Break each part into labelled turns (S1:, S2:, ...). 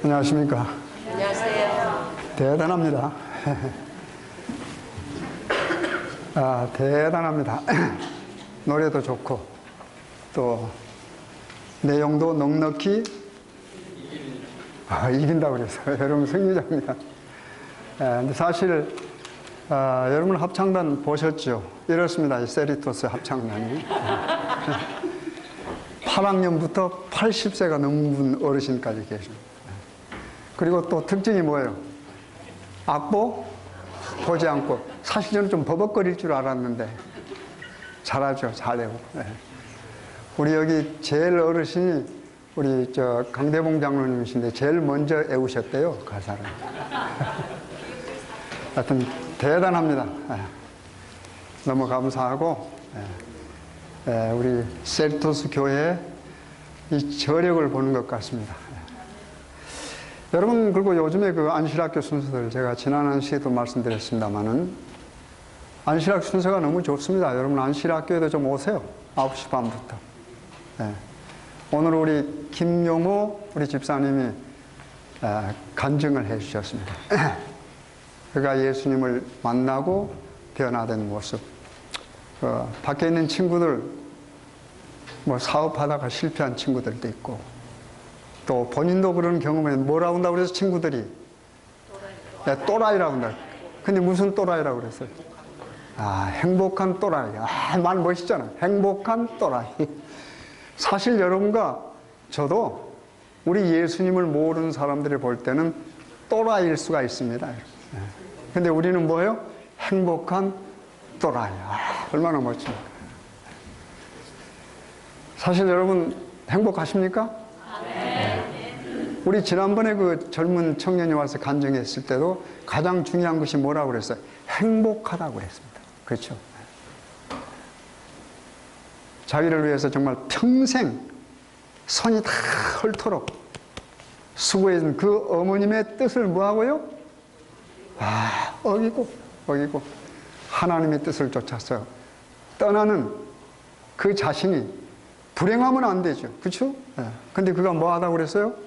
S1: 안녕하십니까.
S2: 안녕하세요.
S1: 대단합니다. 대단합니다. 노래도 좋고 또 내용도 넉넉히 이긴다고 그래서 여러분 승리자입니다. 근데 사실 여러분 합창단 보셨죠? 이렇습니다. 이 세리토스 합창단이 8학년부터 80세가 넘은 어르신까지 계십니다. 그리고 또 특징이 뭐예요? 악보 보지 않고, 사실 저는 좀 버벅거릴 줄 알았는데 잘하죠. 잘해요. 우리 여기 제일 어르신이 우리 강대봉 장로님이신데 제일 먼저 애우셨대요, 가사를. 하여튼 대단합니다. 너무 감사하고, 우리 세리토스 교회의 이 저력을 보는 것 같습니다. 여러분, 그리고 요즘에 그 안실학교 순서들, 제가 지난 안식에도 말씀드렸습니다만은 안실학 순서가 너무 좋습니다. 여러분 안실학교에도 좀 오세요. 9시 반부터. 오늘 우리 김용호 우리 집사님이 간증을 해 주셨습니다. 그가 예수님을 만나고 변화된 모습. 밖에 있는 친구들, 뭐 사업하다가 실패한 친구들도 있고, 또 본인도 그런 경험에 뭐라고 한다고 그래서 친구들이 또라이라고 한다. 근데 무슨 또라이라고 그랬어요? 행복한 또라이. 말 멋있잖아요. 행복한 또라이. 사실 여러분과 저도 우리 예수님을 모르는 사람들이 볼 때는 또라이일 수가 있습니다. 근데 우리는 뭐예요? 행복한 또라이. 얼마나 멋집니까? 사실 여러분 행복하십니까? 우리 지난번에 그 젊은 청년이 와서 간증했을 때도 가장 중요한 것이 뭐라고 그랬어요? 행복하다고 했습니다. 그렇죠? 자기를 위해서 정말 평생 손이 다 헐도록 수고해준 그 어머님의 뜻을 뭐하고요? 어기고 하나님의 뜻을 쫓아서 떠나는 그 자신이 불행하면 안 되죠. 그렇죠? 근데 그가 뭐 하다고 그랬어요?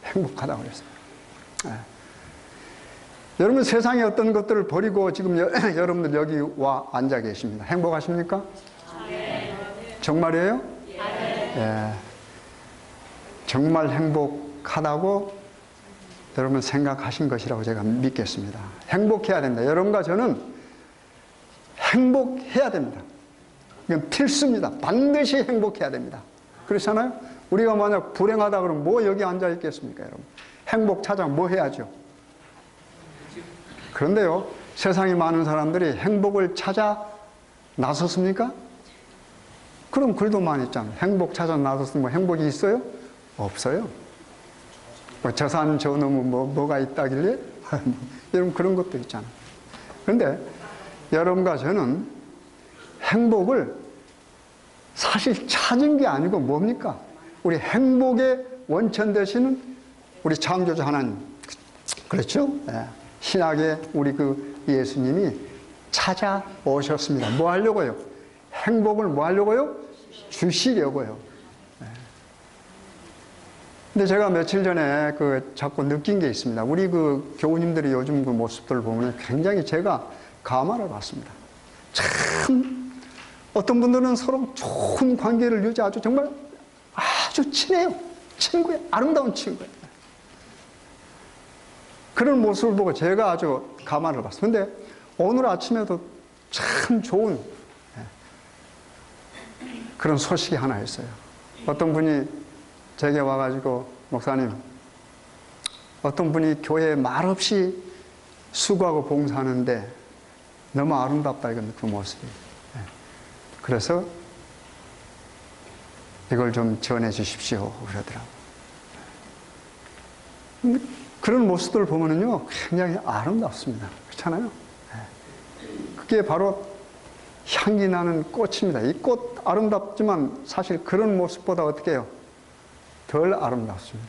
S1: 행복하다고 그랬어요. 여러분 세상의 어떤 것들을 버리고 지금 여러분들 여기 와 앉아 계십니다. 행복하십니까? 정말이에요? 정말 행복하다고 여러분 생각하신 것이라고 제가 믿겠습니다. 행복해야 됩니다. 여러분과 저는 행복해야 됩니다. 이건 필수입니다. 반드시 행복해야 됩니다. 그렇잖아요? 우리가 만약 불행하다 그러면 뭐 여기 앉아 있겠습니까, 여러분? 행복 찾아 뭐 해야죠? 그런데요, 세상에 많은 사람들이 행복을 찾아 나섰습니까? 그럼 글도 많이 있잖아요. 행복 찾아 나섰으면 뭐 행복이 있어요? 없어요. 뭐 저산 저 놈은 뭐가 있다길래? 여러분 그런 것도 있잖아요. 그런데 여러분과 저는 행복을 사실 찾은 게 아니고 뭡니까? 우리 행복의 원천 되시는 우리 창조주 하나님. 그렇죠? 신약의 우리 그 예수님이 찾아오셨습니다. 뭐 하려고요? 행복을 뭐 하려고요? 주시려고요. 근데 제가 며칠 전에 자꾸 느낀 게 있습니다. 우리 그 교우님들이 요즘 그 모습들을 보면 굉장히 제가 감화를 받습니다. 참, 어떤 분들은 서로 좋은 관계를 유지하죠. 정말 아주 친해요. 친구예요. 아름다운 친구예요. 그런 모습을 보고 제가 아주 감화를 받습니다. 근데 오늘 아침에도 참 좋은 그런 소식이 하나 있어요. 어떤 분이 제게 와가지고, 목사님, 어떤 분이 교회에 말없이 수고하고 봉사하는데 너무 아름답다, 이건 그 모습이. 그래서 이걸 좀 전해 주십시오, 그러더라고요. 그런 모습들을 보면은요, 굉장히 아름답습니다. 그렇잖아요? 그게 바로 향기 나는 꽃입니다. 이 꽃 아름답지만 사실 그런 모습보다 어떻게 해요? 덜 아름답습니다.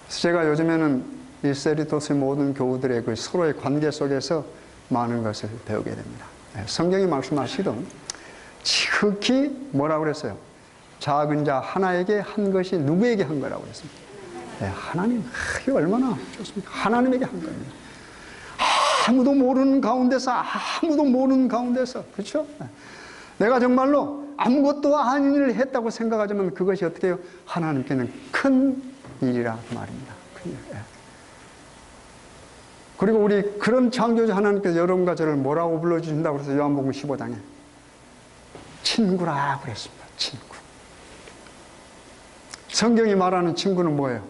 S1: 그래서 제가 요즘에는 이 세리토스의 모든 교우들의 그 서로의 관계 속에서 많은 것을 배우게 됩니다. 성경이 말씀하시던 지극히 뭐라고 그랬어요? 작은 자 하나에게 한 것이 누구에게 한 거라고 그랬습니다? 하나님, 이게 얼마나 좋습니까? 하나님에게 한 겁니다. 아무도 모르는 가운데서, 그렇죠? 내가 정말로 아무것도 아닌 일을 했다고 생각하지만 그것이 어떻게 해요? 하나님께는 큰 일이라 그 말입니다. 큰 일. 그리고 우리 그런 창조주 하나님께서 여러분과 저를 뭐라고 불러주신다고 그래서 요한복음 15장에 친구라 그랬습니다. 친구. 성경이 말하는 친구는 뭐예요?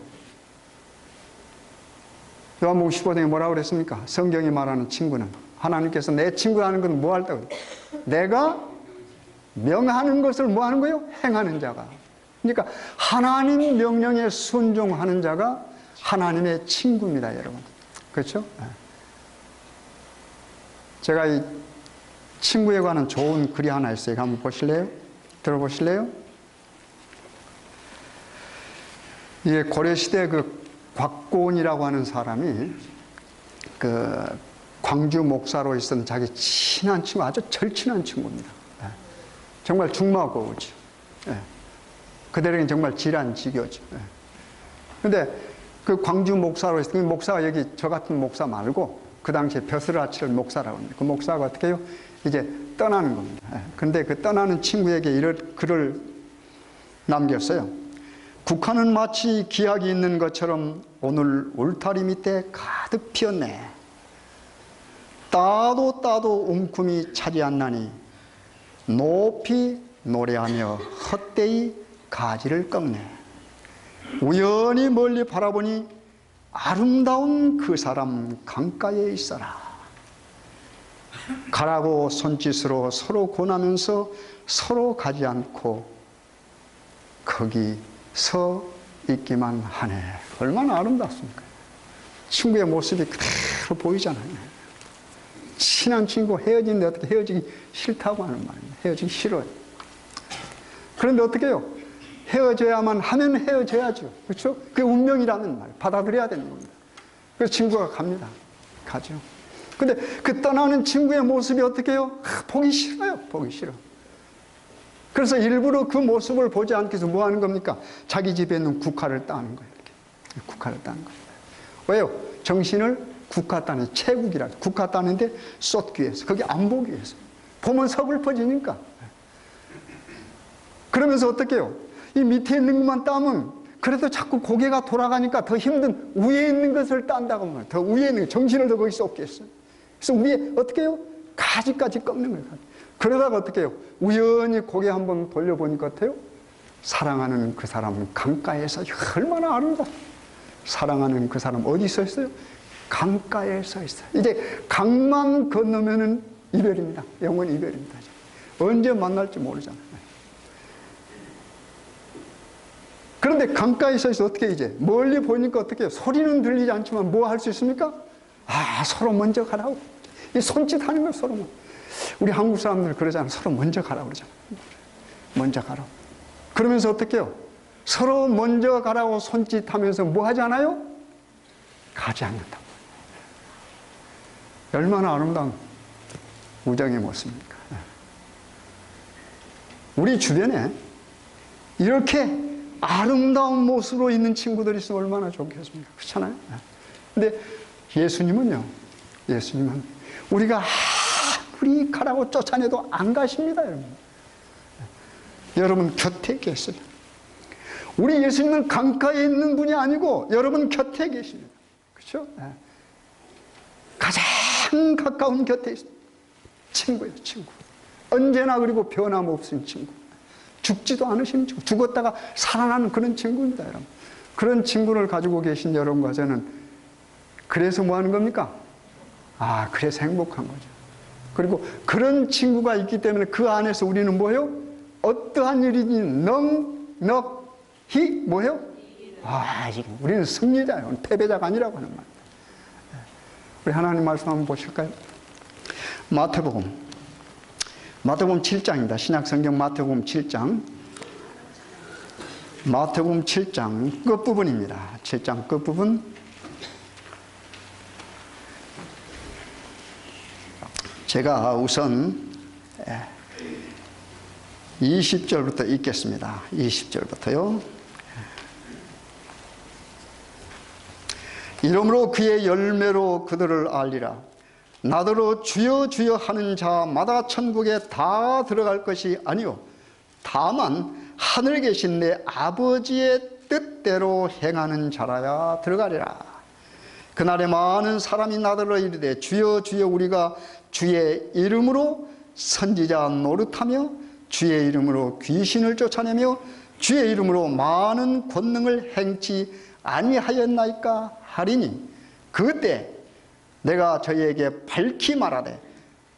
S1: 요한복음 15장에 뭐라고 그랬습니까? 성경이 말하는 친구는, 하나님께서 내 친구라는 건 뭐 할 때? 내가 명하는 것을 뭐 하는 거예요? 행하는 자가. 그러니까 하나님 명령에 순종하는 자가 하나님의 친구입니다, 여러분. 그렇죠? 제가 이 친구에 관한 좋은 글이 하나 있어요. 한번 보실래요? 들어보실래요? 이게 고려시대 그 곽고은이라고 하는 사람이 그 광주 목사로 있었던 자기 친한 친구, 아주 절친한 친구입니다. 정말 중마고우죠. 그대로는 정말 지란지교죠. 근데 그 광주 목사로 있었던 그 목사가 여기 저 같은 목사 말고 그 당시에 벼슬아치를 목사라고 합니다. 그 목사가 어떻게 해요? 이제 떠나는 겁니다. 근데 그 떠나는 친구에게 이런 글을 남겼어요. 국화는 마치 기약이 있는 것처럼 오늘 울타리 밑에 가득 피었네. 따도 움큼이 차지 않나니 높이 노래하며 헛되이 가지를 꺾네. 우연히 멀리 바라보니 아름다운 그 사람 강가에 있어라. 가라고 손짓으로 서로 권하면서 서로 가지 않고 거기 서 있기만 하네. 얼마나 아름답습니까? 친구의 모습이 그대로 보이잖아요. 친한 친구 헤어지는데 어떻게 헤어지기 싫다고 하는 말입니다. 헤어지기 싫어요. 그런데 어떻게 해요? 헤어져야만 하면 헤어져야죠. 그렇죠? 그게 운명이라는 말 받아들여야 되는 겁니다. 그래서 친구가 갑니다. 가죠. 근데 그 떠나는 친구의 모습이 어떻게 해요? 보기 싫어요. 보기 싫어. 그래서 일부러 그 모습을 보지 않기 위해서 뭐 하는 겁니까? 자기 집에 있는 국화를 따는 거예요. 이렇게. 국화를 따는 거예요. 왜요? 정신을 국화 따는, 채국이라 국화 따는데 쏟기 위해서. 그게 안 보기 위해서. 보면 서글퍼지니까. 그러면서 어떻게 해요? 이 밑에 있는 것만 따면 그래도 자꾸 고개가 돌아가니까 더 힘든 위에 있는 것을 딴다고 말해요. 더 위에 있는 것, 정신을 더 거기 쏟게 했어요. 그래서 위에 어떻게 해요? 가지까지 꺾는 거예요. 그러다가 어떻게 해요? 우연히 고개 한번 돌려보니까 어때요? 사랑하는 그 사람은 강가에서 얼마나 아름다워. 사랑하는 그 사람 어디 서 있어요? 강가에 서 있어요. 이제 강만 건너면은 이별입니다. 영원 이별입니다. 언제 만날지 모르잖아요. 그런데 강가에 서 있어 어떻게 이제 멀리 보니까 어떻게 해요? 소리는 들리지 않지만 뭐 할 수 있습니까? 서로 먼저 가라고. 이 손짓하는 거 서로. 우리 한국 사람들 그러잖아요. 서로 먼저 가라고 그러잖아요. 먼저 가라고. 그러면서 어떻게 해요? 서로 먼저 가라고 손짓하면서 뭐 하잖아요? 가지 않는다. 얼마나 아름다운 우정의 모습입니까? 우리 주변에 이렇게 아름다운 모습으로 있는 친구들이 있으면 얼마나 좋겠습니까? 그렇잖아요? 근데 예수님은요, 예수님은 우리가 아무리 가라고 쫓아내도 안 가십니다, 여러분. 여러분 곁에 계세요. 우리 예수님은 강가에 있는 분이 아니고 여러분 곁에 계십니다. 그렇죠? 가장 가까운 곁에 있어요. 친구예요, 친구. 언제나 그리고 변함없는 친구. 죽지도 않으신 친구. 죽었다가 살아나는 그런 친구입니다, 여러분. 그런 친구를 가지고 계신 여러분과 저는 그래서 뭐 하는 겁니까? 그래서 행복한 거죠. 그리고 그런 친구가 있기 때문에 그 안에서 우리는 뭐예요? 어떠한 일이든지 넉넉히 뭐예요? 우리는 승리자예요. 패배자가 아니라고 하는 말입니다. 우리 하나님 말씀 한번 보실까요? 마태복음 7장입니다. 신약성경 마태복음 7장. 마태복음 7장 끝부분입니다. 7장 끝부분. 제가 우선 20절부터 읽겠습니다. 20절부터요. 이러므로 그의 열매로 그들을 알리라. 나더러 주여 주여 하는 자마다 천국에 다 들어갈 것이 아니요 다만 하늘에 계신 내 아버지의 뜻대로 행하는 자라야 들어가리라. 그날에 많은 사람이 나더러 이르되 주여 주여 우리가 주의 이름으로 선지자 노릇하며 주의 이름으로 귀신을 쫓아내며 주의 이름으로 많은 권능을 행치 아니하였나이까 하리니 그때 내가 저희에게 밝히 말하되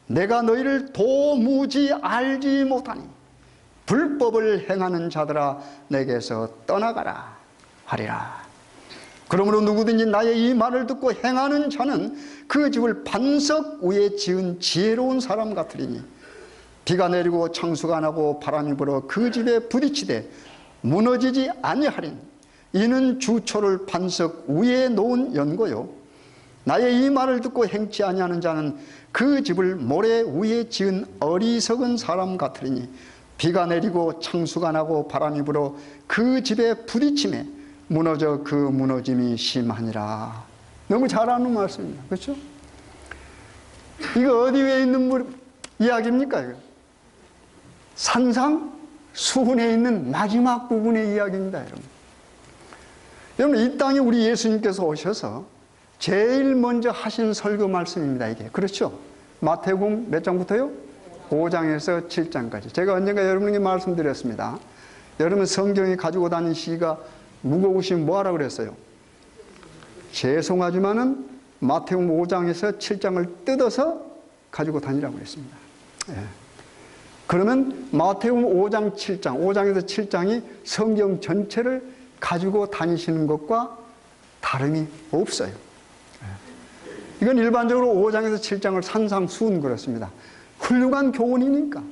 S1: 내가 너희를 도무지 알지 못하니 불법을 행하는 자들아 내게서 떠나가라 하리라. 그러므로 누구든지 나의 이 말을 듣고 행하는 자는 그 집을 반석 위에 지은 지혜로운 사람 같으리니 비가 내리고 창수가 나고 바람이 불어 그 집에 부딪히되 무너지지 아니하리니 이는 주초를 반석 위에 놓은 연고요 나의 이 말을 듣고 행치 아니하는 자는 그 집을 모래 위에 지은 어리석은 사람 같으리니 비가 내리고 창수가 나고 바람이 불어 그 집에 부딪힘에 무너져 그 무너짐이 심하니라. 너무 잘 아는 말씀입니다. 그렇죠? 이거 어디 위에 있는 이야기입니까? 이거? 산상 수훈에 있는 마지막 부분의 이야기입니다. 여러분. 여러분 이 땅에 우리 예수님께서 오셔서 제일 먼저 하신 설교 말씀입니다. 이게 그렇죠? 마태복음 몇 장부터요? 5장에서 7장까지. 제가 언젠가 여러분에게 말씀드렸습니다. 여러분 성경이 가지고 다니는 시가 무거우시면 뭐하라 그랬어요? 죄송하지만은 마태복음 5장에서 7장을 뜯어서 가지고 다니라고 그랬습니다. 예. 그러면 마태복음 5장 7장, 5장에서 7장이 성경 전체를 가지고 다니시는 것과 다름이 없어요. 이건 일반적으로 5장에서 7장을 산상수훈 그렇습니다. 훌륭한 교훈이니까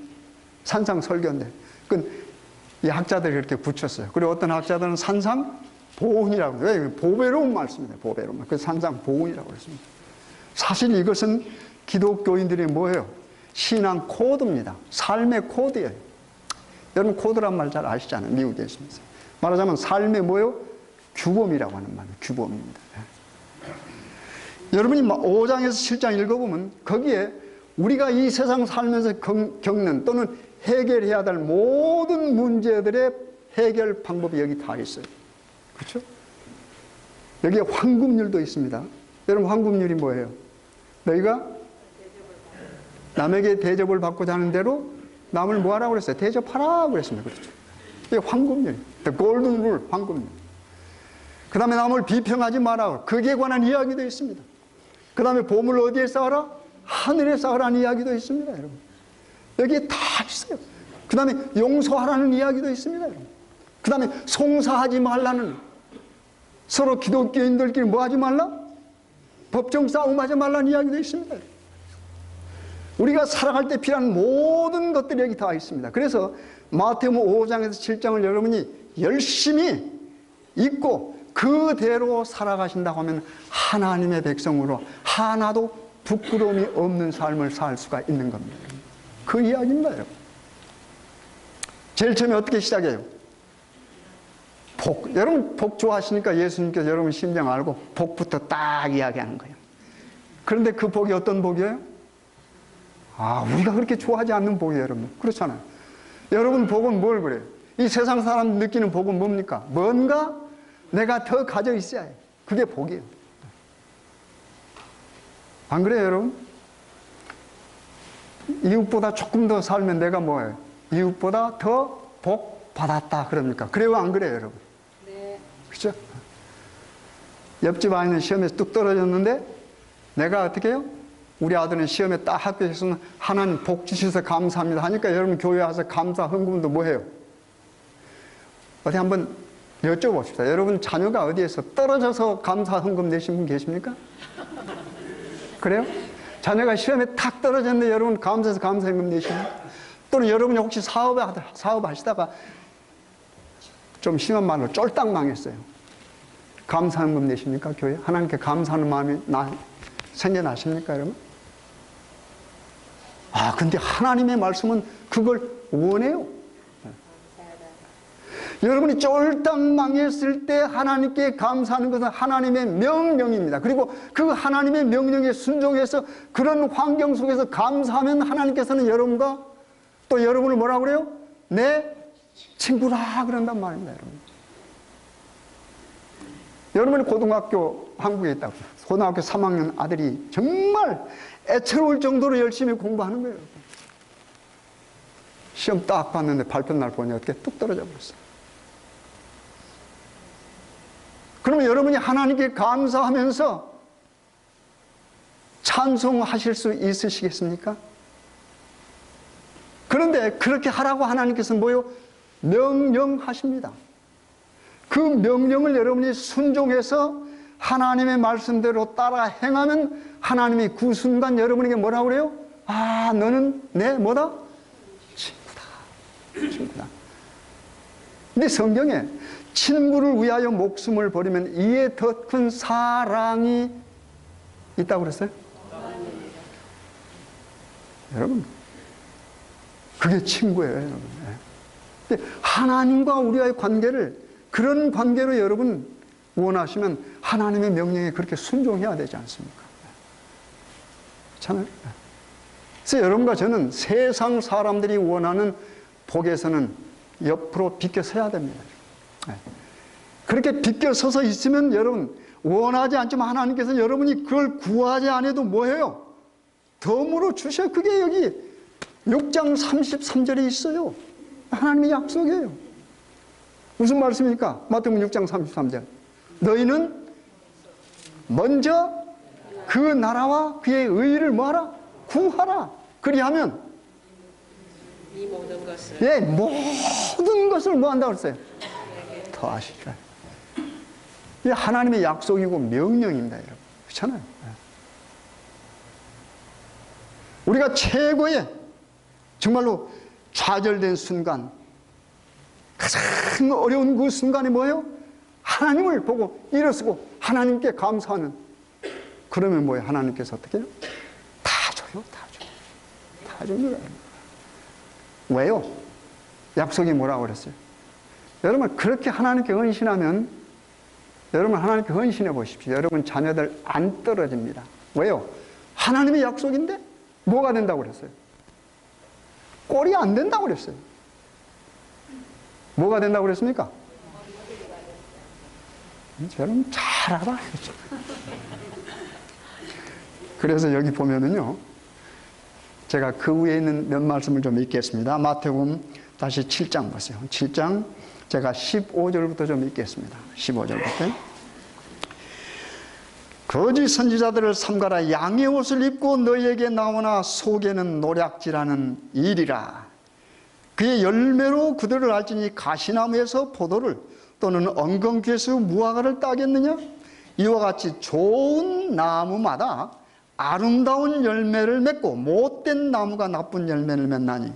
S1: 산상설교인데 이 학자들이 이렇게 붙였어요. 그리고 어떤 학자들은 산상보훈이라고 해요. 왜? 보배로운 말씀입니다. 보배로운 말. 그래서 산상보훈이라고 그랬습니다. 사실 이것은 기독교인들이 뭐예요? 신앙 코드입니다. 삶의 코드예요. 여러분 코드란 말 잘 아시잖아요. 미국에 있으면서. 말하자면 삶의 뭐예요? 규범이라고 하는 말이에요. 규범입니다. 여러분이 5장에서 7장 읽어보면 거기에 우리가 이 세상 살면서 겪는 또는 해결해야 될 모든 문제들의 해결 방법이 여기 다 있어요. 그렇죠? 여기에 황금률도 있습니다. 여러분 황금률이 뭐예요? 너희가 남에게 대접을 받고자 하는 대로 남을 뭐 하라고 그랬어요? 대접하라고 그랬습니다. 그렇죠? 이게 황금률. The golden rule, 황금률. 그 다음에 남을 비평하지 마라. 거기에 관한 이야기도 있습니다. 그 다음에 보물 어디에 쌓아라? 하늘에 쌓으라는 이야기도 있습니다, 여러분. 여기에 다 있어요. 그 다음에 용서하라는 이야기도 있습니다, 여러분. 그 다음에 송사하지 말라는, 서로 기독교인들끼리 뭐 하지 말라? 법정 싸움하지 말라는 이야기도 있습니다. 우리가 살아갈 때 필요한 모든 것들이 여기 다 있습니다. 그래서 마태복음 5장에서 7장을 여러분이 열심히 읽고 그대로 살아가신다고 하면 하나님의 백성으로 하나도 부끄러움이 없는 삶을 살 수가 있는 겁니다. 그 이야기입니다, 여러분. 제일 처음에 어떻게 시작해요? 복. 여러분 복 좋아하시니까 예수님께서 여러분 심정 알고 복부터 딱 이야기하는 거예요. 그런데 그 복이 어떤 복이에요? 우리가 그렇게 좋아하지 않는 복이에요, 여러분. 그렇잖아요. 여러분 복은 뭘 그래요? 이 세상 사람 느끼는 복은 뭡니까? 뭔가 내가 더 가져 있어야 해요. 그게 복이에요. 안 그래요, 여러분? 이웃보다 조금 더 살면 내가 뭐예요? 이웃보다 더 복 받았다 그럽니까? 그래요, 안 그래요, 여러분? 네. 그렇죠? 옆집 아이는 시험에서 뚝 떨어졌는데 내가 어떻게 해요? 우리 아들은 시험에 딱 합격했으면 하나님 복 주셔서 감사합니다 하니까 여러분 교회 와서 감사 헌금도 뭐 해요? 어디 한번 여쭤봅시다. 여러분 자녀가 어디에서 떨어져서 감사 헌금 내신 분 계십니까? 그래요? 자녀가 시험에 탁 떨어졌는데 여러분 감사해서 감사 헌금 내십니까? 또는 여러분이 혹시 사업하시다가 좀 심한 말로 쫄딱 망했어요. 감사 헌금 내십니까? 교회? 하나님께 감사하는 마음이 생겨나십니까, 여러분? 근데 하나님의 말씀은 그걸 원해요. 여러분이 쫄딱 망했을 때 하나님께 감사하는 것은 하나님의 명령입니다. 그리고 그 하나님의 명령에 순종해서 그런 환경 속에서 감사하면 하나님께서는 여러분과 또 여러분을 뭐라고 그래요? 내 친구라 그런단 말입니다. 여러분이 고등학교 한국에 있다고 고등학교 3학년 아들이 정말 애처로울 정도로 열심히 공부하는 거예요. 시험 딱 봤는데 발표날 보니 어떻게 뚝 떨어져 버렸어요. 그러면 여러분이 하나님께 감사하면서 찬송하실 수 있으시겠습니까? 그런데 그렇게 하라고 하나님께서는 뭐요? 명령하십니다. 그 명령을 여러분이 순종해서 하나님의 말씀대로 따라 행하면 하나님이 그 순간 여러분에게 뭐라고 그래요? 아, 너는 내 뭐다? 친구다. 근데 성경에 친구를 위하여 목숨을 버리면 이에 더 큰 사랑이 있다고 그랬어요? 여러분, 그게 친구예요, 여러분. 근데 하나님과 우리와의 관계를 그런 관계로 여러분 원하시면 하나님의 명령에 그렇게 순종해야 되지 않습니까? 그렇잖아요. 그래서 여러분과 저는 세상 사람들이 원하는 복에서는 옆으로 비껴서야 됩니다. 그렇게 비껴서서 있으면 여러분 원하지 않지만 하나님께서 여러분이 그걸 구하지 않아도 뭐해요? 덤으로 주셔. 그게 여기 6장 33절에 있어요. 하나님의 약속이에요. 무슨 말씀입니까? 마태복음 6장 33절. 너희는 먼저 그 나라와 그의 의의를 뭐하라? 구하라. 그리하면
S2: 이 모든 것을
S1: 예, 모든 것을 뭐 한다고 그랬어요? 더 하시리라. 이게 하나님의 약속이고 명령입니다, 여러분. 그렇잖아요. 우리가 최고의 정말로 좌절된 순간, 가장 어려운 그 순간이 뭐예요? 하나님을 보고 일어서고 하나님께 감사하는. 그러면 뭐예요? 하나님께서 어떻게 해요? 다 줘요, 다 줘요. 다 줍니다. 왜요? 약속이 뭐라고 그랬어요? 여러분 그렇게 하나님께 헌신하면 여러분 하나님께 헌신해 보십시오. 여러분 자녀들 안 떨어집니다. 왜요? 하나님의 약속인데 뭐가 된다고 그랬어요? 꼴이 안 된다고 그랬어요. 뭐가 된다고 그랬습니까? 여러분 잘 알아. 그래서 여기 보면은요, 제가 그 위에 있는 몇 말씀을 좀 읽겠습니다. 마태복음 다시 7장 보세요. 7장 제가 15절부터 좀 읽겠습니다. 15절부터. 거짓 선지자들을 삼가라. 양의 옷을 입고 너희에게 나오나 속에는 노략질하는 일이라. 그의 열매로 그들을 알지니 가시나무에서 포도를 또는 엉겅퀴에서 무화과를 따겠느냐? 이와 같이 좋은 나무마다 아름다운 열매를 맺고 못된 나무가 나쁜 열매를 맺나니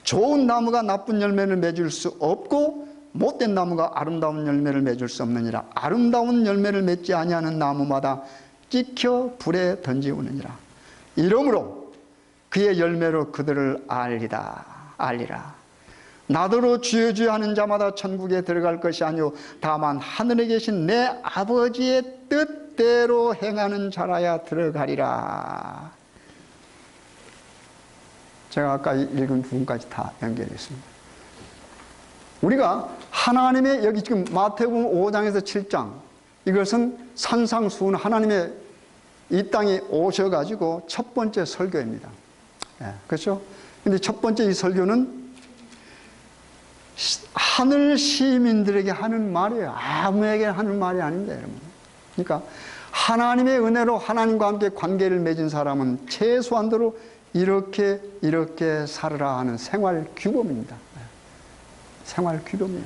S1: 좋은 나무가 나쁜 열매를 맺을 수 없고 못된 나무가 아름다운 열매를 맺을 수 없느니라. 아름다운 열매를 맺지 아니하는 나무마다 찍혀 불에 던지우느니라. 이러므로 그의 열매로 그들을 알리라. 나더러 주여 주여 하는 자마다 천국에 들어갈 것이 아니오 다만 하늘에 계신 내 아버지의 뜻대로 행하는 자라야 들어가리라. 제가 아까 읽은 부분까지 다 연결했습니다. 우리가 하나님의 여기 지금 마태복음 5장에서 7장 이것은 산상수훈 하나님의 이 땅에 오셔가지고 첫 번째 설교입니다. 그렇죠? 근데 첫 번째 이 설교는 하늘 시민들에게 하는 말이에요. 아무에게 하는 말이 아닙니다, 여러분. 그러니까 하나님의 은혜로 하나님과 함께 관계를 맺은 사람은 최소한도로 이렇게 살으라 하는 생활 규범입니다. 생활 규범이에요.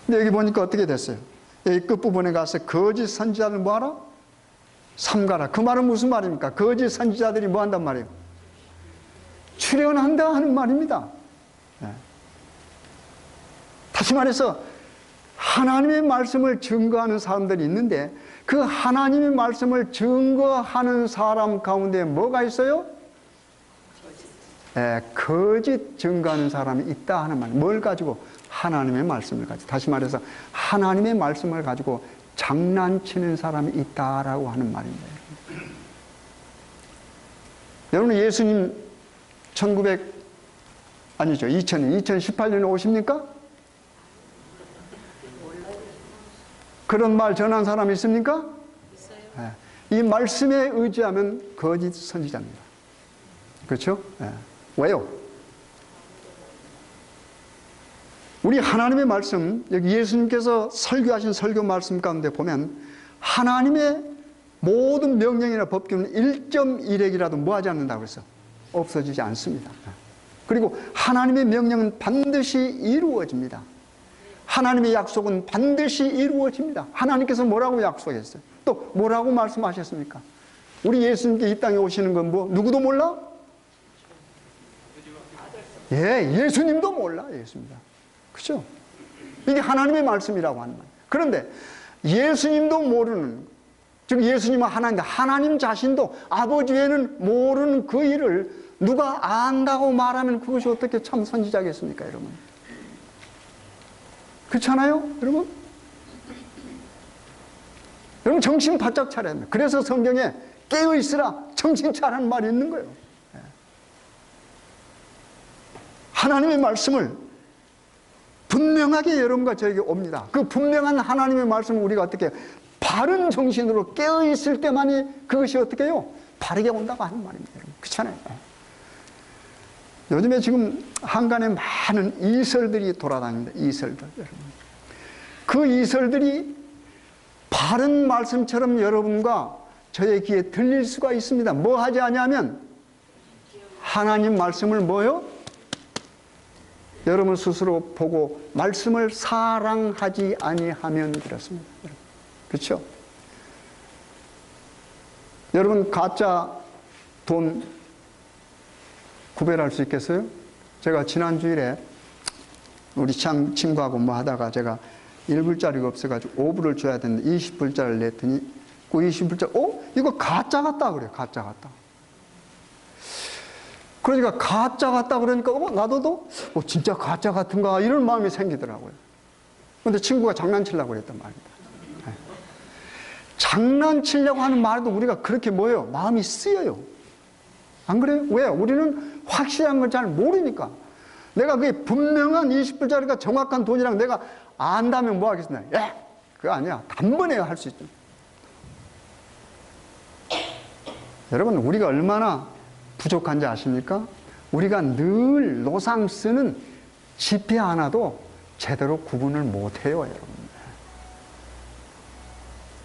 S1: 근데 여기 보니까 어떻게 됐어요? 여기 끝부분에 가서 거짓 선지자들 뭐하라? 삼가라. 그 말은 무슨 말입니까? 거짓 선지자들이 뭐 한단 말이에요? 출현한다 하는 말입니다. 다시 말해서 하나님의 말씀을 증거하는 사람들이 있는데 그 하나님의 말씀을 증거하는 사람 가운데 뭐가 있어요? 거짓 증거하는 사람이 있다 하는 말. 뭘 가지고? 하나님의 말씀을 가지고, 다시 말해서 하나님의 말씀을 가지고 장난치는 사람이 있다라고 하는 말입니다. 여러분, 예수님 2018년에 오십니까? 그런 말 전한 사람 있습니까?
S2: 있어요.
S1: 이 말씀에 의지하면 거짓 선지자입니다. 그렇죠? 왜요? 우리 하나님의 말씀, 여기 예수님께서 설교하신 설교 말씀 가운데 보면 하나님의 모든 명령이나 법규는 1.1핵이라도 뭐 하지 않는다고 그랬어? 없어지지 않습니다. 그리고 하나님의 명령은 반드시 이루어집니다. 하나님의 약속은 반드시 이루어집니다. 하나님께서 뭐라고 약속했어요? 또 뭐라고 말씀하셨습니까? 우리 예수님께 이 땅에 오시는 건 뭐 누구도 몰라? 예수님도 몰라. 예수입니다. 그렇죠? 이게 하나님의 말씀이라고 하는 말이에요. 그런데 예수님도 모르는, 즉 예수님은 하나님인데 하나님 자신도 아버지 외에는 모르는 그 일을 누가 안다고 말하면 그것이 어떻게 참 선지자겠습니까, 여러분? 그렇잖아요, 여러분? 여러분 정신 바짝 차려야 합니다. 그래서 성경에 깨어있으라, 정신 차라는 말이 있는 거예요. 하나님의 말씀을 분명하게 여러분과 저에게 옵니다. 그 분명한 하나님의 말씀을 우리가 어떻게 바른 정신으로 깨어있을 때만이 그것이 어떻게 해요? 바르게 온다고 하는 말입니다. 여러분. 그렇잖아요. 요즘에 지금 한간에 많은 이설들이 돌아다닙니다. 이설들. 여러분. 그 이설들이 바른 말씀처럼 여러분과 저의 귀에 들릴 수가 있습니다. 뭐 하지 않냐면 하나님 말씀을 뭐요? 여러분 스스로 보고 말씀을 사랑하지 아니하면 그렇습니다. 그렇죠? 여러분 가짜 돈 구별할 수 있겠어요? 제가 지난 주일에 우리 친구하고 뭐 하다가 제가 1불짜리가 없어가지고 5불을 줘야 되는데 20불짜리를 냈더니 그 20불짜리 이거 가짜 같다 그래요. 가짜 같다. 그러니까 가짜 같다 그러니까 나도 진짜 가짜 같은가 이런 마음이 생기더라고요. 그런데 친구가 장난치려고 그랬단 말입니다. 네. 장난치려고 하는 말도 우리가 그렇게 뭐예요? 마음이 쓰여요. 안 그래요? 왜? 우리는 확실한 걸 잘 모르니까. 내가 그게 분명한 20불짜리가 정확한 돈이랑 내가 안다면 뭐 하겠습니까? 그거 아니야. 단번에 할 수 있죠. 여러분, 우리가 얼마나 부족한지 아십니까? 우리가 늘 노상 쓰는 지폐 하나도 제대로 구분을 못해요, 여러분.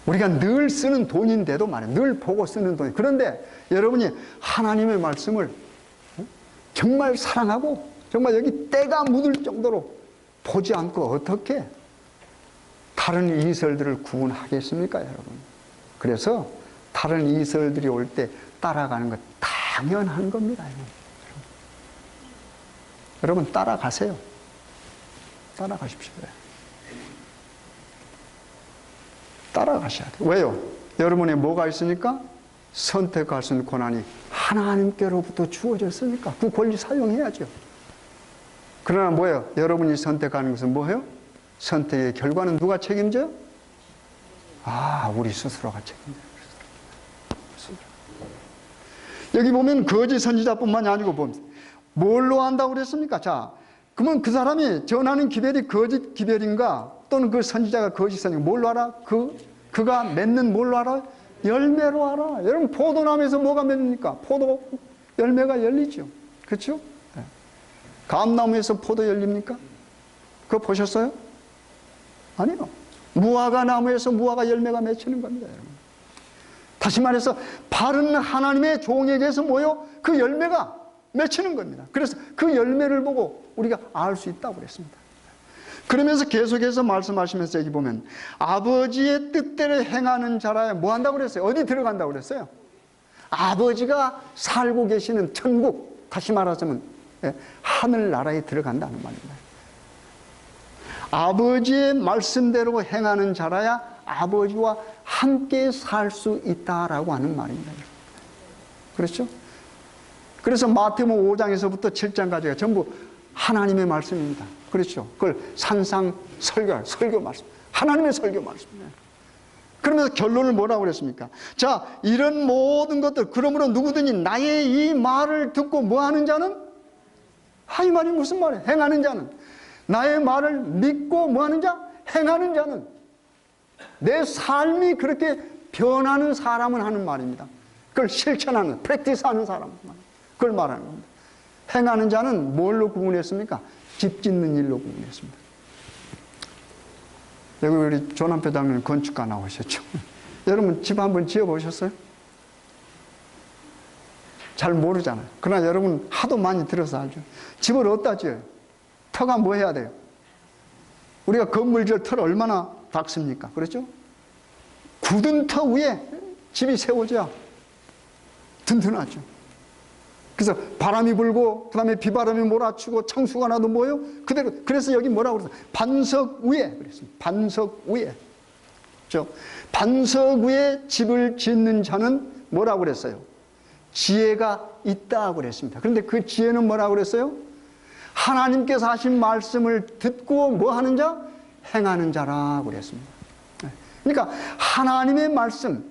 S1: 우리가 늘 쓰는 돈인데도 말이에요. 늘 보고 쓰는 돈이. 그런데 여러분이 하나님의 말씀을 정말 사랑하고 정말 여기 때가 묻을 정도로 보지 않고 어떻게 다른 이설들을 구분하겠습니까, 여러분? 그래서 다른 이설들이 올 때 따라가는 것 당연한 겁니다. 여러분 따라가세요. 따라가십시오. 따라가셔야 돼요. 왜요? 여러분의 뭐가 있으니까? 선택할 수 있는 권한이 하나님께로부터 주어졌으니까 그 권리 사용해야죠. 그러나 뭐예요? 여러분이 선택하는 것은 뭐예요? 선택의 결과는 누가 책임져요? 우리 스스로가 책임져요. 여기 보면 거짓 선지자뿐만이 아니고 뭘로 안다고 그랬습니까? 자, 그러면 그 사람이 전하는 기별이 거짓 기별인가 또는 그 선지자가 거짓 선지자 뭘로 알아? 그가 맺는 뭘로 알아? 열매로 알아. 여러분 포도나무에서 뭐가 맺습니까? 포도 열매가 열리죠. 그렇죠? 네. 감나무에서 포도 열립니까? 그거 보셨어요? 아니요. 무화과 나무에서 무화과 열매가 맺히는 겁니다, 여러분. 다시 말해서 바른 하나님의 종에게서 뭐요? 그 열매가 맺히는 겁니다. 그래서 그 열매를 보고 우리가 알 수 있다고 그랬습니다. 그러면서 계속해서 말씀하시면서 여기 보면 아버지의 뜻대로 행하는 자라야 뭐 한다고 그랬어요? 어디 들어간다고 그랬어요? 아버지가 살고 계시는 천국, 다시 말하자면 하늘나라에 들어간다는 말입니다. 아버지의 말씀대로 행하는 자라야 아버지와 함께 살 수 있다라고 하는 말입니다. 그렇죠? 그래서 마태복음 5장에서부터 7장까지가 전부 하나님의 말씀입니다. 그렇죠. 그걸 산상 설교 말씀. 하나님의 설교 말씀이에요. 그러면서 결론을 뭐라고 그랬습니까? 자, 이런 모든 것들, 그러므로 누구든지 나의 이 말을 듣고 뭐 하는 자는? 이 말이 무슨 말이에요? 행하는 자는. 나의 말을 믿고 뭐 하는 자? 행하는 자는. 내 삶이 그렇게 변하는 사람은 하는 말입니다. 그걸 실천하는, 프랙티스하는 사람은. 그걸 말하는 겁니다. 행하는 자는 뭘로 구분했습니까? 집 짓는 일로 구분했습니다. 여기 우리 조남표 장로님 건축가 나오셨죠? 여러분 집 한번 지어보셨어요? 잘 모르잖아요. 그러나 여러분 하도 많이 들어서 알죠. 집을 어디다 지어요? 터가 뭐 해야 돼요? 우리가 건물 지을 터를 얼마나 닦습니까? 그렇죠? 굳은 터 위에 집이 세워져야 든든하죠. 그래서 바람이 불고 그다음에 비바람이 몰아치고 창수가 나도 뭐요? 그대로. 그래서 여기 뭐라고 그랬어요? 반석 위에 그랬습니다. 반석 위에. 그렇죠? 반석 위에 집을 짓는 자는 뭐라고 그랬어요? 지혜가 있다고 그랬습니다. 그런데 그 지혜는 뭐라고 그랬어요? 하나님께서 하신 말씀을 듣고 뭐 하는 자? 행하는 자라고 그랬습니다. 그러니까 하나님의 말씀,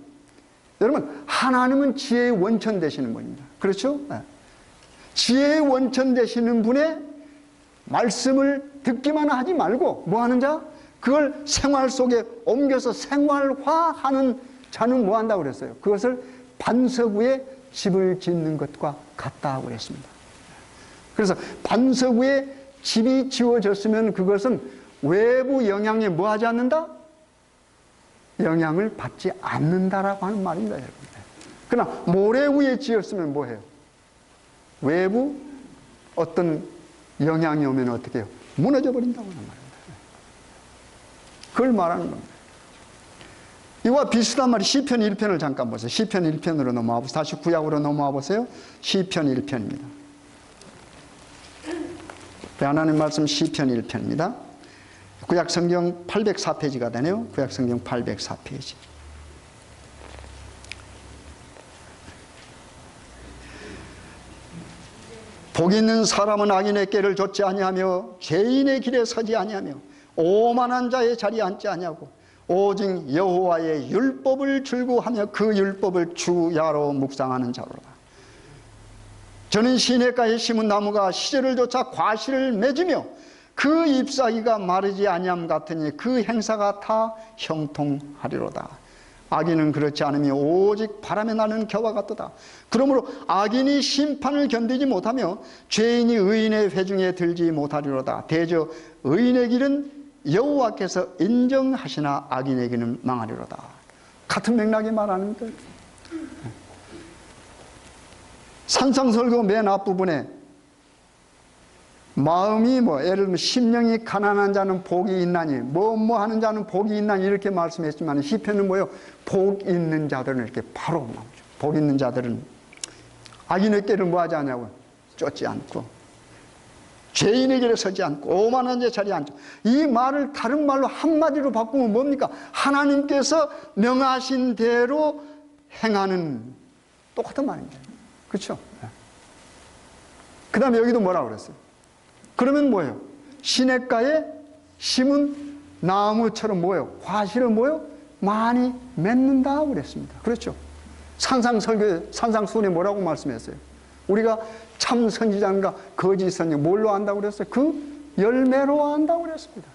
S1: 여러분 하나님은 지혜의 원천 되시는 분입니다. 그렇죠? 지혜의 원천 되시는 분의 말씀을 듣기만 하지 말고 뭐 하는 자? 그걸 생활 속에 옮겨서 생활화하는 자는 뭐 한다고 그랬어요? 그것을 반석 위에 집을 짓는 것과 같다고 그랬습니다. 그래서 반석 위에 집이 지어졌으면 그것은 외부 영향에 뭐 하지 않는다? 영향을 받지 않는다라고 하는 말입니다, 여러분. 그러나 모래 위에 지었으면 뭐 해요? 외부 어떤 영향이 오면 어떻게 해요? 무너져 버린다고 하는 말입니다. 그걸 말하는 겁니다. 이와 비슷한 말이 시편 1편을 잠깐 보세요. 시편 1편으로 넘어와 보세요. 다시 구약으로 넘어와 보세요. 시편 1편입니다. 하나님 말씀 시편 1편입니다. 구약 성경 804페이지가 되네요. 구약 성경 804페이지. 복 있는 사람은 악인의 꾀를 좇지 아니하며 죄인의 길에 서지 아니하며 오만한 자의 자리에 앉지 아니하고 오직 여호와의 율법을 즐거워하며 그 율법을 주야로 묵상하는 자로라. 저는 시냇가에 심은 나무가 시절을 쫓아 과실을 맺으며 그 잎사귀가 마르지 아니함 같으니 그 행사가 다 형통하리로다. 악인은 그렇지 않으며 오직 바람에 나는 겨와 같도다. 그러므로 악인이 심판을 견디지 못하며 죄인이 의인의 회중에 들지 못하리로다. 대저 의인의 길은 여호와께서 인정하시나 악인의 길은 망하리로다. 같은 맥락이 말하는 거예요. 산상설교 맨 앞부분에 마음이 예를 들면 심령이 가난한 자는 복이 있나니 뭐 하는 자는 복이 있나니 이렇게 말씀했지만 시편은 뭐예요? 복 있는 자들은 이렇게 바로 나오죠. 복 있는 자들은 악인의 길을 뭐 하지 않냐고요? 쫓지 않고 죄인의 길에 서지 않고 오만한 자 자리에 앉고. 이 말을 다른 말로 한마디로 바꾸면 뭡니까? 하나님께서 명하신 대로 행하는 똑같은 말입니다. 그렇죠? 그 다음에 여기도 뭐라고 그랬어요? 그러면 뭐예요? 시냇가에 심은 나무처럼 뭐예요? 과실을 뭐예요? 많이 맺는다고 그랬습니다. 그렇죠? 산상수훈에 뭐라고 말씀했어요? 우리가 참 선지자인가 거짓 선지자 뭘로 안다고 그랬어요? 그 열매로 안다고 그랬습니다.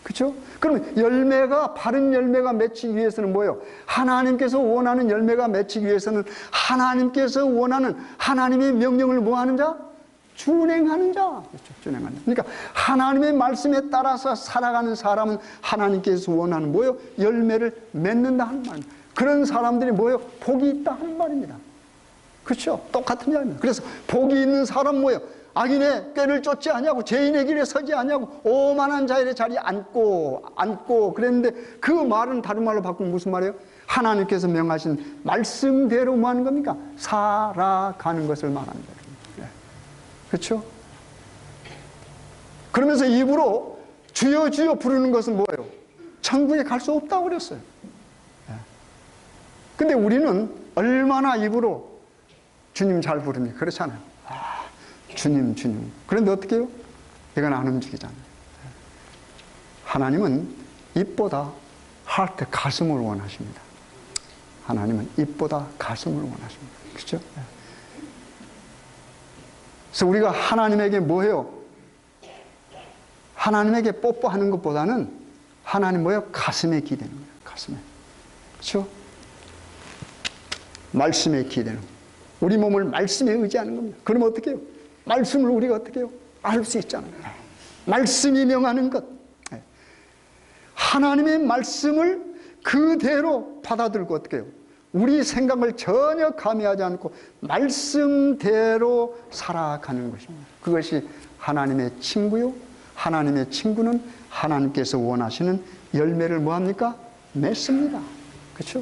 S1: 그렇죠? 그러면 열매가 바른 열매가 맺히기 위해서는 뭐예요? 하나님께서 원하는 열매가 맺히기 위해서는 하나님께서 원하는 하나님의 명령을 뭐 하는 자? 준행하는 자. 그렇죠? 준행하는 자. 그러니까 하나님의 말씀에 따라서 살아가는 사람은 하나님께서 원하는 뭐예요? 열매를 맺는다 하는 말입니다. 그런 사람들이 뭐예요? 복이 있다 하는 말입니다. 그렇죠? 똑같은 말입니다. 그래서 복이 있는 사람 뭐예요? 악인의 꾀를 쫓지 아니하고 죄인의 길에 서지 아니하고 오만한 자의 자리에 앉고 그랬는데 그 말은 다른 말로 바꾸면 무슨 말이에요? 하나님께서 명하신 말씀대로 뭐 하는 겁니까? 살아가는 것을 말하는 거예요. 그렇죠? 그러면서 입으로 주여 주여 부르는 것은 뭐예요? 천국에 갈 수 없다고 그랬어요. 근데 우리는 얼마나 입으로 주님 잘 부릅니까? 그렇잖아요. 주님, 주님. 그런데 어떻게 해요? 이건 안 움직이잖아요. 하나님은 입보다 하트, 가슴을 원하십니다. 하나님은 입보다 가슴을 원하십니다. 그렇죠? 그래서 우리가 하나님에게 뭐해요? 하나님에게 뽀뽀하는 것보다는 하나님 뭐예요? 가슴에 기대는 거예요. 가슴에. 그렇죠? 말씀에 기대는 거예요. 우리 몸을 말씀에 의지하는 겁니다. 그럼 어떻게 해요? 말씀을 우리가 어떻게 해요? 알 수 있잖아요. 말씀이 명하는 것. 하나님의 말씀을 그대로 받아들고 어떻게 해요? 우리 생각을 전혀 가미하지 않고 말씀대로 살아가는 것입니다. 그것이 하나님의 친구요. 하나님의 친구는 하나님께서 원하시는 열매를 뭐합니까? 맺습니다. 그렇죠?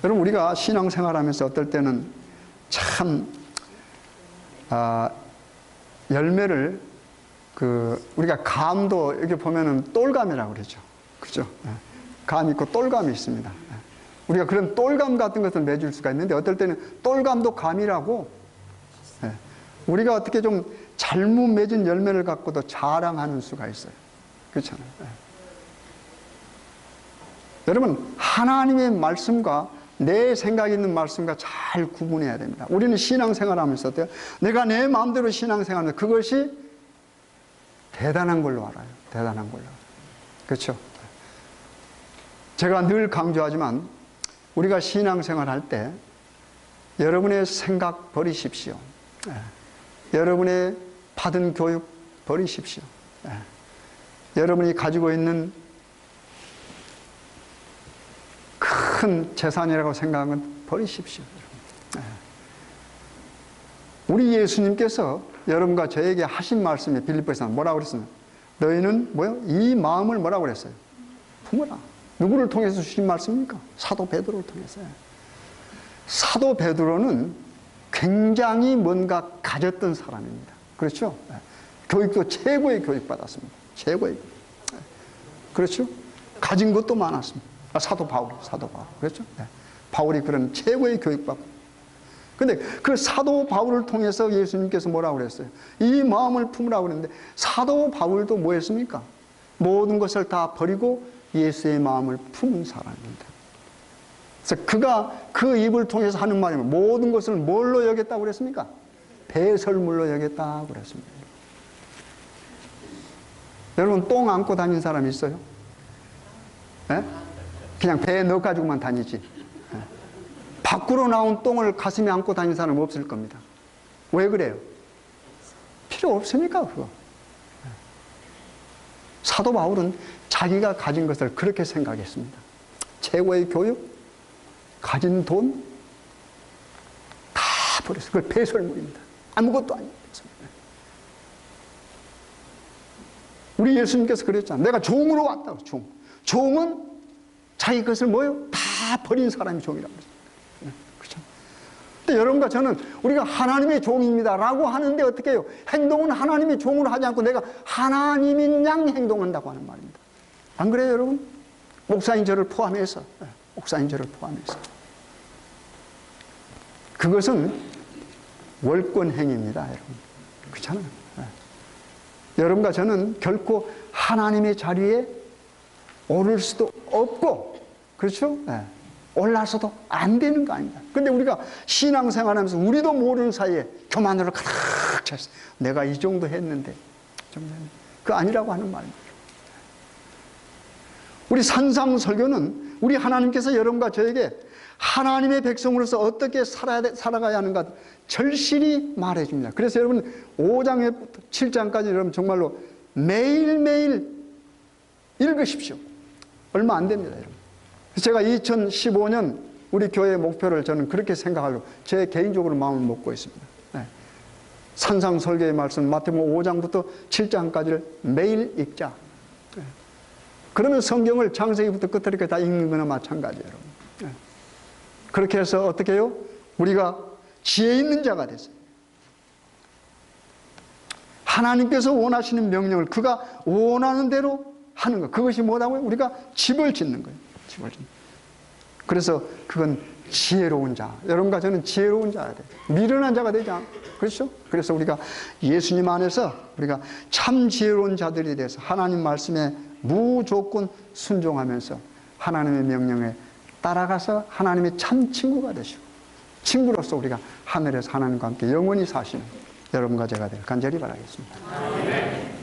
S1: 여러분, 우리가 신앙생활하면서 어떨 때는 참 열매를 우리가 감도 여기 보면은 똘감이라고 그러죠. 그죠? 감이 있고 똘감이 있습니다. 우리가 그런 똘감 같은 것을 맺을 수가 있는데 어떨 때는 똘감도 감이라고 우리가 어떻게 좀 잘못 맺은 열매를 갖고도 자랑하는 수가 있어요. 그렇잖아요. 여러분, 하나님의 말씀과 내 생각이 있는 말씀과 잘 구분해야 됩니다. 우리는 신앙생활 하면서 어때요? 내가 내 마음대로 신앙생활하면서 그것이 대단한 걸로 알아요. 대단한 걸로. 그렇죠? 제가 늘 강조하지만 우리가 신앙생활 할 때 여러분의 생각 버리십시오. 여러분의 받은 교육 버리십시오. 여러분이 가지고 있는 큰 재산이라고 생각하는 건 버리십시오. 우리 예수님께서 여러분과 저에게 하신 말씀에 빌립보에서 뭐라고 그랬어요? 너희는 뭐요? 이 마음을 뭐라고 그랬어요? 품어라. 누구를 통해서 주신 말씀입니까? 사도 베드로를 통해서요. 사도 베드로는 굉장히 뭔가 가졌던 사람입니다. 그렇죠? 교육도 최고의 교육 받았습니다. 최고의. 그렇죠? 가진 것도 많았습니다. 사도 바울. 그렇죠? 바울이 그런 최고의 교육받고. 근데 그 사도 바울을 통해서 예수님께서 뭐라고 그랬어요? 이 마음을 품으라고 그랬는데 사도 바울도 뭐 했습니까? 모든 것을 다 버리고 예수의 마음을 품은 사람입니다. 그래서 그가 그 입을 통해서 하는 말이 모든 것을 뭘로 여겼다고 그랬습니까? 배설물로 여겼다고 그랬습니다. 여러분, 똥 안고 다니는 사람 있어요? 네? 그냥 배에 넣어가지고만 다니지. 밖으로 나온 똥을 가슴에 안고 다니는 사람은 없을 겁니다. 왜 그래요? 필요 없으니까 그거. 사도 바울은 자기가 가진 것을 그렇게 생각했습니다. 최고의 교육, 가진 돈 다 버렸어요. 그걸 배설물입니다. 아무것도 아닙니다. 우리 예수님께서 그랬잖아요. 내가 종으로 왔다고. 종은 자기 것을 뭐예요? 다 버린 사람이 종이라고 그랬어요. 그렇죠? 근데 여러분과 저는 우리가 하나님의 종입니다라고 하는데 어떻게 해요? 행동은 하나님의 종으로 하지 않고 내가 하나님인 양 행동한다고 하는 말입니다. 안 그래요, 여러분? 목사인 저를 포함해서. 목사인 저를 포함해서. 그것은 월권행위입니다, 여러분. 그렇잖아요. 여러분과 저는 결코 하나님의 자리에 오를 수도 없고, 그렇죠? 올라서도 안 되는 거 아닙니다. 근데 우리가 신앙생활 하면서 우리도 모르는 사이에 교만으로 가득 찼어요. 내가 이 정도 했는데, 그거 아니라고 하는 말입니다. 우리 산상설교는 우리 하나님께서 여러분과 저에게 하나님의 백성으로서 어떻게 살아가야 하는가 절실히 말해줍니다. 그래서 여러분 5장부터 7장까지 여러분 정말로 매일매일 읽으십시오. 얼마 안 됩니다, 여러분. 제가 2015년 우리 교회의 목표를 저는 그렇게 생각하고 제 개인적으로 마음을 먹고 있습니다. 산상설교의 말씀 마태복음 5장부터 7장까지를 매일 읽자. 그러면 성경을 창세기부터 끝까지 다 읽는 거나 마찬가지예요, 여러분. 그렇게 해서 어떻게 해요? 우리가 지혜 있는 자가 됐어요. 하나님께서 원하시는 명령을 그가 원하는 대로 하는 것. 그것이 뭐라고요? 우리가 집을 짓는 거예요. 집을 짓는. 그래서 그건 지혜로운 자. 여러분과 저는 지혜로운 자야 돼. 미련한 자가 되지 않아. 그렇죠? 그래서 우리가 예수님 안에서 우리가 참 지혜로운 자들이 돼서 하나님 말씀에 무조건 순종하면서 하나님의 명령에 따라가서 하나님의 참 친구가 되시고 친구로서 우리가 하늘에서 하나님과 함께 영원히 사시는 여러분과 제가 될 간절히 바라겠습니다.